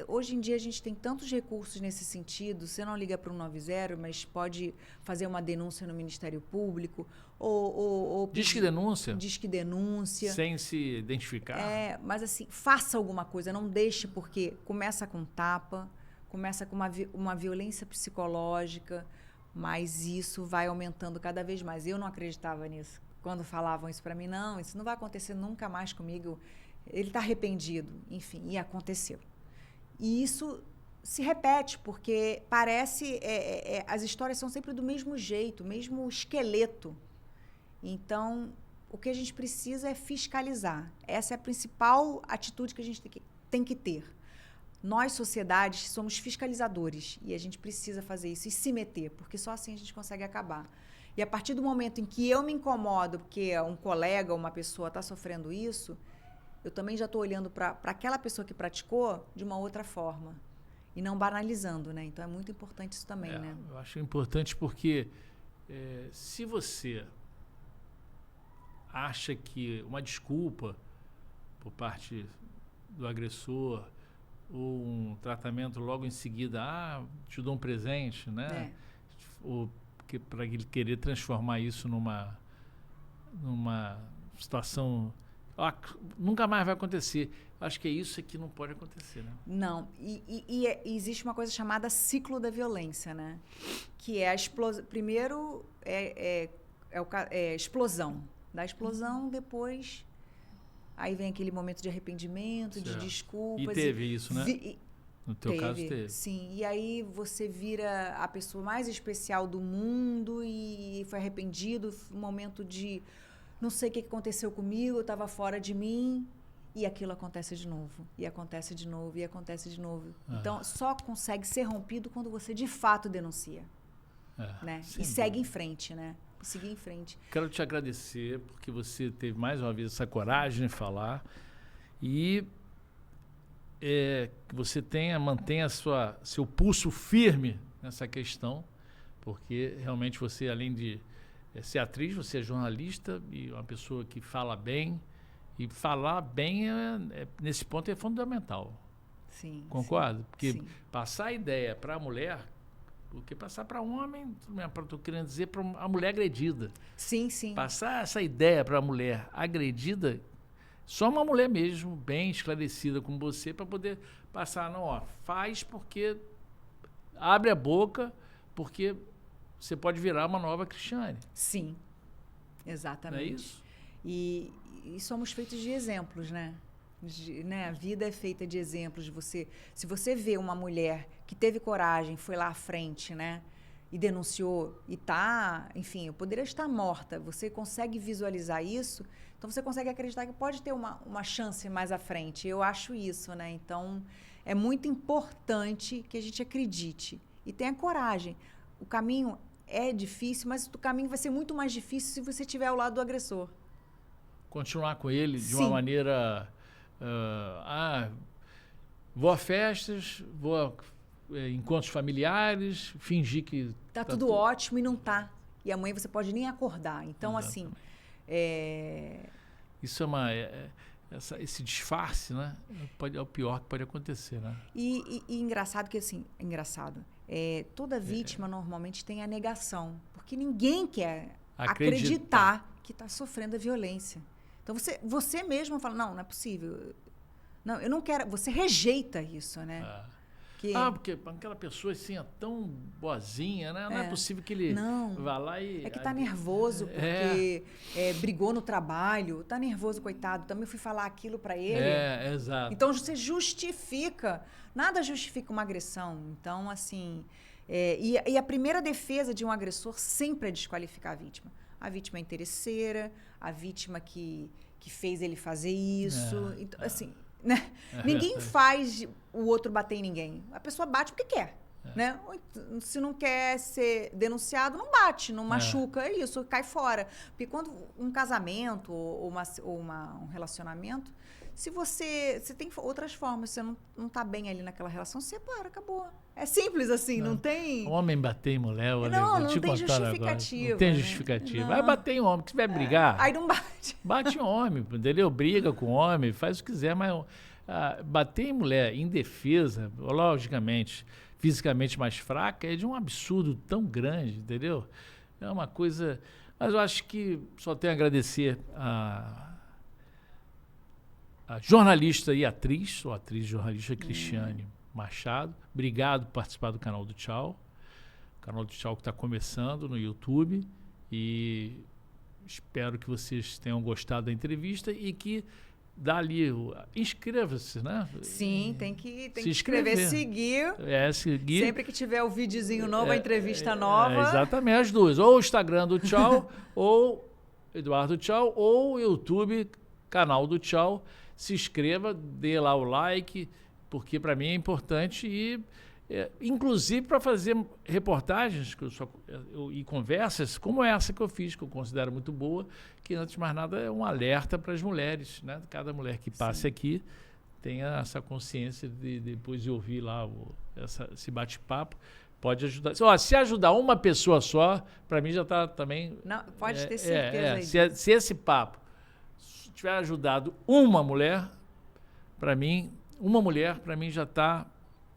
Hoje em dia a gente tem tantos recursos nesse sentido, você não liga para o 190, mas pode fazer uma denúncia no Ministério Público ou Disque denúncia? Disque denúncia. Sem se identificar? Mas assim, faça alguma coisa, não deixe, porque começa com tapa, começa com uma violência psicológica, mas isso vai aumentando cada vez mais. Eu não acreditava nisso. Quando falavam isso para mim, não, isso não vai acontecer nunca mais comigo, ele está arrependido. Enfim, e aconteceu. E isso se repete, porque parece... as histórias são sempre do mesmo jeito, mesmo esqueleto. Então, o que a gente precisa é fiscalizar. Essa é a principal atitude que a gente tem que ter. Nós, sociedades, somos fiscalizadores e a gente precisa fazer isso e se meter, porque só assim a gente consegue acabar. E a partir do momento em que eu me incomodo porque um colega ou uma pessoa está sofrendo isso, eu também já estou olhando para aquela pessoa que praticou de uma outra forma e não banalizando, né? Então é muito importante isso também, né? Eu acho importante porque se você acha que uma desculpa por parte do agressor ou um tratamento logo em seguida, te dou um presente, né? Ou para ele querer transformar isso numa situação... nunca mais vai acontecer. Acho que é isso que não pode acontecer, né? Não. E existe uma coisa chamada ciclo da violência, né? Que é a explosão. Primeiro é explosão. Da explosão, depois... Aí vem aquele momento de arrependimento, de desculpas. E teve isso, né? No teu caso, teve. Sim. E aí você vira a pessoa mais especial do mundo e foi arrependido. Um momento de... Não sei o que aconteceu comigo, eu estava fora de mim. E aquilo acontece de novo. E acontece de novo, e acontece de novo. Então, só consegue ser rompido quando você, de fato, denuncia. Né? E segue em frente, né? Seguir em frente. Quero te agradecer porque você teve mais uma vez essa coragem de falar e que você mantenha seu pulso firme nessa questão, porque realmente você, além de ser atriz, você é jornalista e uma pessoa que fala bem, e falar bem nesse ponto é fundamental. Sim. Concorda? Porque passar a ideia para a mulher... Porque passar para um homem, estou querendo dizer, para a mulher agredida. Sim, sim. Passar essa ideia para a mulher agredida, só uma mulher mesmo, bem esclarecida como você, para poder passar, não, faz porque abre a boca, porque você pode virar uma nova Cristiane. Sim, exatamente. Não é isso? E somos feitos de exemplos, né? A vida é feita de exemplos. Se você vê uma mulher que teve coragem, foi lá à frente, né, e denunciou, e enfim, eu poderia estar morta, você consegue visualizar isso, então você consegue acreditar que pode ter uma chance mais à frente. Eu acho isso, né? Então, é muito importante que a gente acredite e tenha coragem. O caminho é difícil, mas o caminho vai ser muito mais difícil se você estiver ao lado do agressor. Continuar com ele de uma maneira... Vou a festas, vou a encontros familiares, fingir que... Tá tudo ótimo e não tá. E amanhã você pode nem acordar. Então, assim... Isso esse disfarce, né? É o pior que pode acontecer, né? E engraçado que, assim... toda vítima normalmente tem a negação. Porque ninguém quer acreditar que está sofrendo a violência. Então, você mesmo fala, não é possível. Não, eu não quero... Você rejeita isso, né? Porque aquela pessoa assim é tão boazinha, né? Não é possível que ele vá lá e... É que tá nervoso porque brigou no trabalho. Tá nervoso, coitado. Também fui falar aquilo para ele. Exato. Então, você justifica. Nada justifica uma agressão. Então, assim... E a primeira defesa de um agressor sempre é desqualificar a vítima. A vítima é interesseira, a vítima que fez ele fazer isso. Então, assim... Né? Ninguém faz o outro bater em ninguém. A pessoa bate porque quer. Né? Se não quer ser denunciado, não bate, não machuca, é isso, cai fora. Porque quando um casamento ou um relacionamento, se você tem outras formas, você não tá bem ali naquela relação, separa, acabou. É simples assim, não tem... Homem bater em mulher, não tem justificativa. Não tem justificativa. Vai bater em homem, que se tiver brigar... Aí não bate. Bate em homem, entendeu? Briga com homem, faz o que quiser, mas bater em mulher indefesa, logicamente, fisicamente mais fraca, é de um absurdo tão grande, entendeu? É uma coisa... Mas eu acho que só tenho a agradecer a jornalista e atriz, ou atriz jornalista Cristiane Machado. Obrigado por participar do canal do Tchau. O canal do Tchau que está começando no YouTube. E espero que vocês tenham gostado da entrevista e que dali inscreva-se, né? Sim, tem que se inscrever, seguir. Seguir. Sempre que tiver o videozinho novo, a entrevista nova. Exatamente, as duas. Ou o Instagram do Tchau, ou Eduardo Tchau, ou o YouTube, canal do Tchau. Se inscreva, dê lá o like, porque para mim é importante e inclusive para fazer reportagens e conversas como essa que eu fiz, que eu considero muito boa, que antes de mais nada é um alerta para as mulheres, né? Cada mulher que passe aqui tenha essa consciência de depois de ouvir lá esse bate-papo, pode ajudar. Se ajudar uma pessoa só, para mim já está também... Não, pode ter certeza. Se esse papo tiver ajudado uma mulher, para mim já está,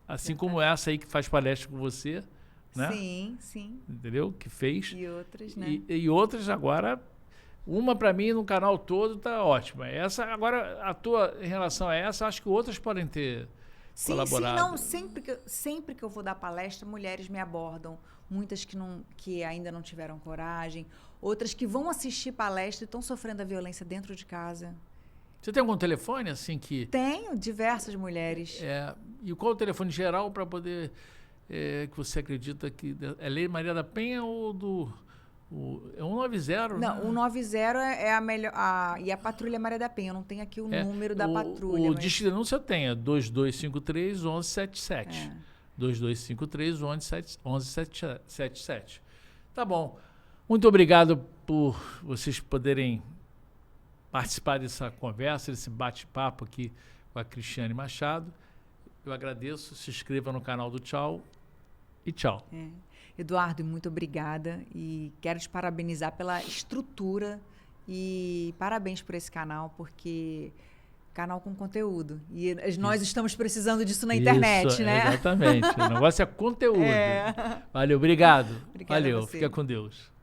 assim como essa aí que faz palestra com você, né? Sim. Entendeu? Que fez. E outras, né? E outras agora, uma para mim no canal todo tá ótima. Essa, agora, a tua, em relação a essa, acho que outras podem ter colaborado. Sempre que eu vou dar palestra, mulheres me abordam. Muitas que ainda não tiveram coragem, outras que vão assistir palestra e estão sofrendo a violência dentro de casa. Você tem algum telefone assim que... Tenho, diversas mulheres. E qual o telefone geral para poder... que você acredita que... É Lei Maria da Penha ou do... é 190, não, né? 190 é a melhor... e a Patrulha Maria da Penha. Eu não tenho aqui o número da patrulha. O Disque de Denúncia eu tenho, é 2253-1177. 2253-1177. Tá bom. Muito obrigado por vocês poderem participar dessa conversa, desse bate-papo aqui com a Cristiane Machado. Eu agradeço. Se inscreva no canal do Tchau. E tchau. Eduardo, muito obrigada. E quero te parabenizar pela estrutura e parabéns por esse canal, porque... canal com conteúdo. E nós estamos precisando disso na internet, né? Exatamente. O negócio é conteúdo. Valeu, obrigado. Obrigada. Valeu, fica com Deus.